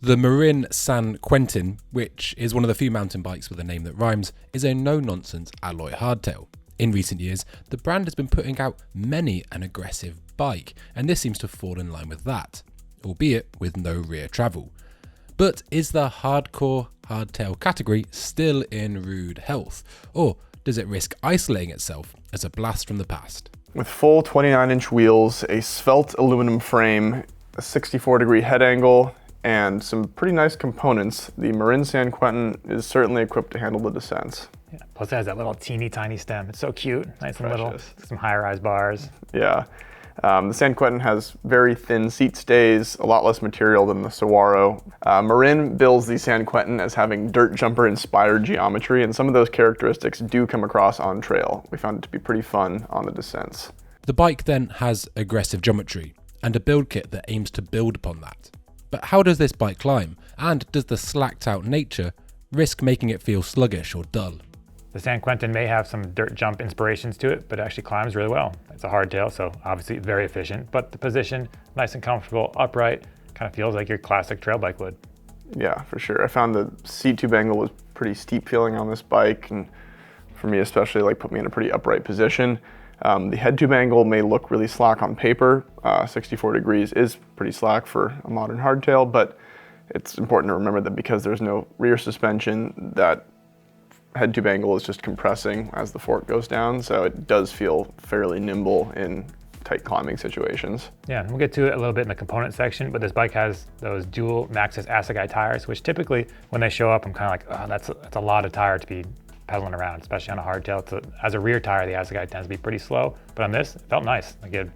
The Marin San Quentin, which is one of the few mountain bikes with a name that rhymes, is a no-nonsense alloy hardtail. In recent years, the brand has been putting out many an aggressive bike, and this seems to fall in line with that, albeit with no rear travel. But is the hardcore hardtail category still in rude health, or does it risk isolating itself as a blast from the past? With full 29-inch wheels, a svelte aluminum frame, a 64-degree head angle, and some pretty nice components, the Marin San Quentin is certainly equipped to handle the descents. Yeah, plus it has that little teeny tiny stem. It's so cute, nice and little. Precious. Some high-rise bars. Yeah. The San Quentin has very thin seat stays, a lot less material than the Saguaro. Marin bills the San Quentin as having dirt jumper inspired geometry, and some of those characteristics do come across on trail. We found it to be pretty fun on the descents. The bike then has aggressive geometry and a build kit that aims to build upon that. But how does this bike climb, and does the slacked out nature risk making it feel sluggish or dull? The San Quentin may have some dirt jump inspirations to it, but it actually climbs really well. It's a hardtail, so obviously very efficient, but the position, nice and comfortable, upright, kind of feels like your classic trail bike would. Yeah, for sure. I found the seat tube angle was pretty steep feeling on this bike, and for me especially, like put me in a pretty upright position. The head tube angle may look really slack on paper. 64 degrees is pretty slack for a modern hardtail, but it's important to remember that because there's no rear suspension, that head tube angle is just compressing as the fork goes down, so it does feel fairly nimble in tight climbing situations. Yeah, and we'll get to it a little bit in the component section, but this bike has those dual Maxxis Assegai tires, which typically when they show up, I'm kind of like, oh, that's a lot of tire to be pedaling around, especially on a hardtail. As a rear tire, the Assegai tends to be pretty slow, but on this, it felt nice. Like it had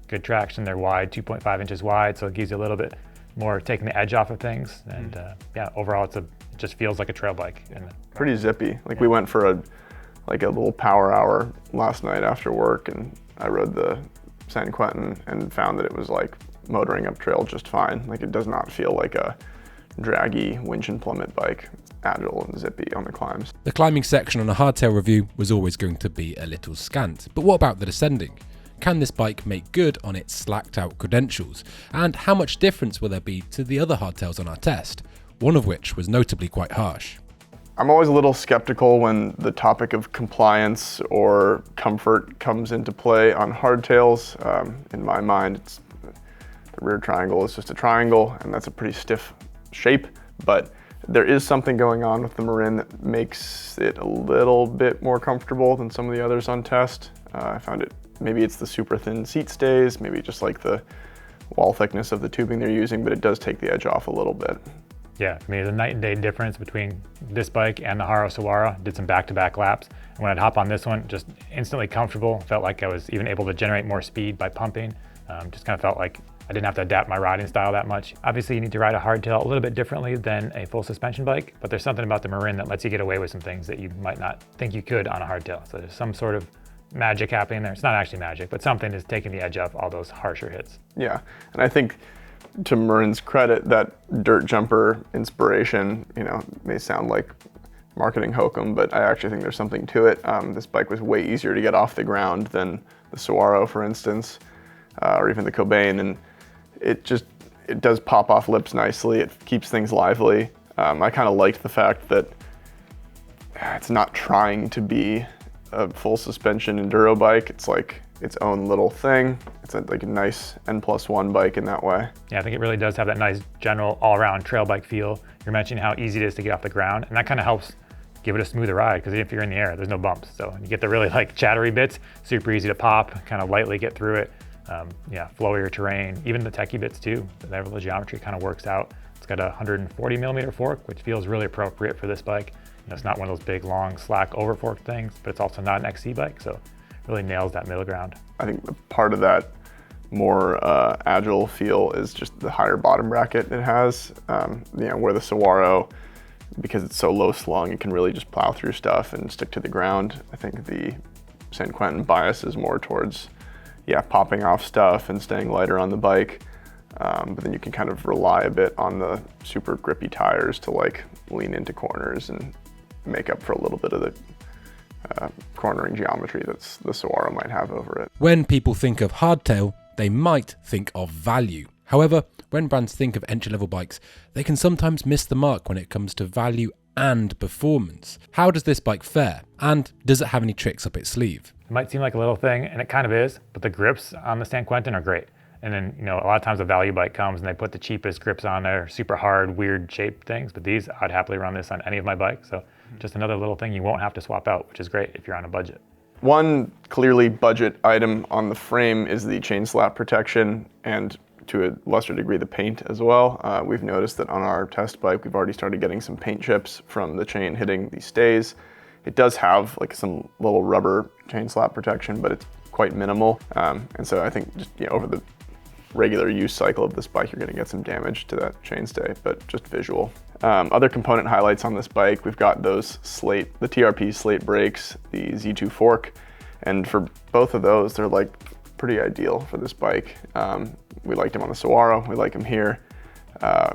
good traction. They're wide, 2.5 inches wide, so it gives you a little bit more taking the edge off of things. And yeah, overall, it just feels like a trail bike. Pretty zippy. Like we went for a little power hour last night after work, and I rode the San Quentin and found that it was like motoring up trail just fine. Like it does not feel like a draggy winch and plummet bike. It's agile and zippy on the climbs. The climbing section on a hardtail review was always going to be a little scant, but what about the descending? Can this bike make good on its slacked out credentials? And how much difference will there be to the other hardtails on our test, one of which was notably quite harsh? I'm always a little skeptical when the topic of compliance or comfort comes into play on hardtails. In my mind, the rear triangle is just a triangle, and that's a pretty stiff shape, but there is something going on with the Marin that makes it a little bit more comfortable than some of the others on test. I found it, maybe it's the super thin seat stays, maybe just like the wall thickness of the tubing they're using, but it does take the edge off a little bit. Yeah, I mean, there's a night and day difference between this bike and the Haro Saguaro. Did some back-to-back laps. And when I'd hop on this one, just instantly comfortable. Felt like I was even able to generate more speed by pumping. Just kind of felt like I didn't have to adapt my riding style that much. Obviously, you need to ride a hardtail a little bit differently than a full suspension bike, but there's something about the Marin that lets you get away with some things that you might not think you could on a hardtail. So there's some sort of magic happening there. It's not actually magic, but something is taking the edge off all those harsher hits. Yeah, and I think to Marin's credit, that dirt jumper inspiration, may sound like marketing hokum, but I actually think there's something to it. This bike was way easier to get off the ground than the Saguaro, for instance, or even the Kobain, and it does pop off lips nicely. It keeps things lively. I kind of liked the fact that it's not trying to be a full suspension enduro bike. It's like its own little thing. It's like a nice N+1 bike in that way. Yeah, I think it really does have that nice general all-around trail bike feel. You're mentioning how easy it is to get off the ground, and that kind of helps give it a smoother ride, because if you're in the air, there's no bumps. So you get the really like chattery bits, super easy to pop, kind of lightly get through it. Yeah, flowier terrain, even the techie bits too. The geometry kind of works out. It's got a 140 millimeter fork, which feels really appropriate for this bike. It's not one of those big, long, slack over-fork things, but it's also not an XC bike, so it really nails that middle ground. I think part of that more agile feel is just the higher bottom bracket it has. Where the Saguaro, because it's so low slung, it can really just plow through stuff and stick to the ground. I think the San Quentin bias is more towards, popping off stuff and staying lighter on the bike. But then you can kind of rely a bit on the super grippy tires to like lean into corners and make up for a little bit of the cornering geometry that the Saguaro might have over it. When people think of hardtail, they might think of value. However, when brands think of entry-level bikes, they can sometimes miss the mark when it comes to value and performance. How does this bike fare? And does it have any tricks up its sleeve? It might seem like a little thing, and it kind of is, but the grips on the San Quentin are great. And then, a lot of times a value bike comes and they put the cheapest grips on there, super hard, weird shaped things, but these, I'd happily run this on any of my bikes. So just another little thing you won't have to swap out, which is great if you're on a budget. One clearly budget item on the frame is the chain slap protection, and to a lesser degree the paint as well. We've noticed that on our test bike we've already started getting some paint chips from the chain hitting the stays. It does have like some little rubber chain slap protection, but it's quite minimal. And so I think just over the regular use cycle of this bike, you're going to get some damage to that chainstay, but just visual. Other component highlights on this bike, we've got those the TRP slate brakes, the Z2 fork, and for both of those, they're like pretty ideal for this bike. We liked them on the Sawara, we like them here.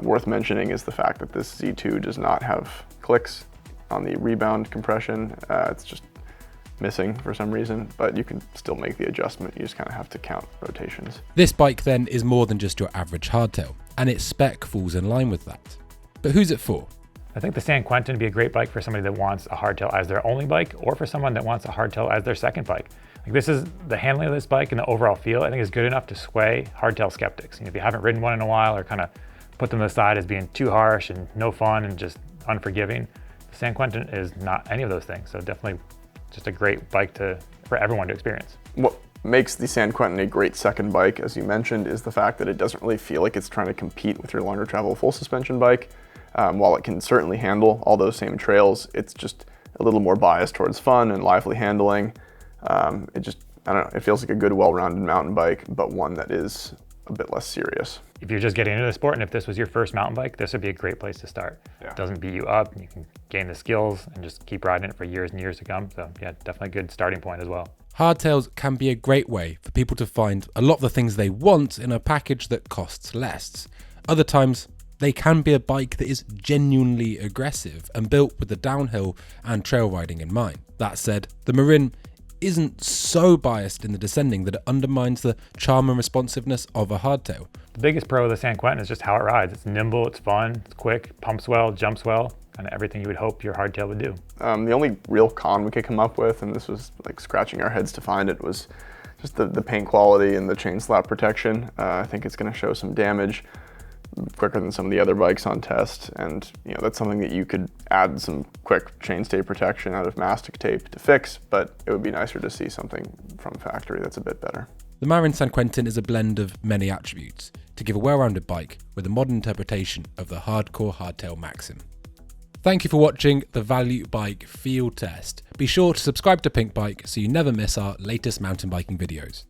Worth mentioning is the fact that this Z2 does not have clicks on the rebound compression. It's just missing for some reason, but you can still make the adjustment. You just kind of have to count rotations. This bike then is more than just your average hardtail, and its spec falls in line with that. But who's it for? I think the San Quentin would be a great bike for somebody that wants a hardtail as their only bike, or for someone that wants a hardtail as their second bike. Like, this is the handling of this bike and the overall feel, I think, is good enough to sway hardtail skeptics. If you haven't ridden one in a while, or kind of put them aside as being too harsh and no fun and just unforgiving, the San Quentin is not any of those things. So definitely just a great bike for everyone to experience. What makes the San Quentin a great second bike, as you mentioned, is the fact that it doesn't really feel like it's trying to compete with your longer travel full suspension bike. While it can certainly handle all those same trails, it's just a little more biased towards fun and lively handling. I don't know, it feels like a good, well-rounded mountain bike, but one that is a bit less serious. If you're just getting into the sport, and if this was your first mountain bike, this would be a great place to start. Yeah. It doesn't beat you up, you can gain the skills and just keep riding it for years and years to come. So yeah, definitely a good starting point as well. Hardtails can be a great way for people to find a lot of the things they want in a package that costs less. Other times, they can be a bike that is genuinely aggressive and built with the downhill and trail riding in mind. That said, the Marin isn't so biased in the descending that it undermines the charm and responsiveness of a hardtail. The biggest pro of the San Quentin is just how it rides. It's nimble, it's fun, it's quick, pumps well, jumps well, kind of everything you would hope your hardtail would do. The only real con we could come up with, and this was like scratching our heads to find it, was just the paint quality and the chain slap protection. I think it's going to show some damage quicker than some of the other bikes on test, and that's something that you could add some quick chainstay protection out of mastic tape to fix, but it would be nicer to see something from factory that's a bit better. The Marin San Quentin is a blend of many attributes to give a well-rounded bike with a modern interpretation of the hardcore hardtail maxim. Thank you for watching the Value Bike Field Test. Be sure to subscribe to Pinkbike so you never miss our latest mountain biking videos.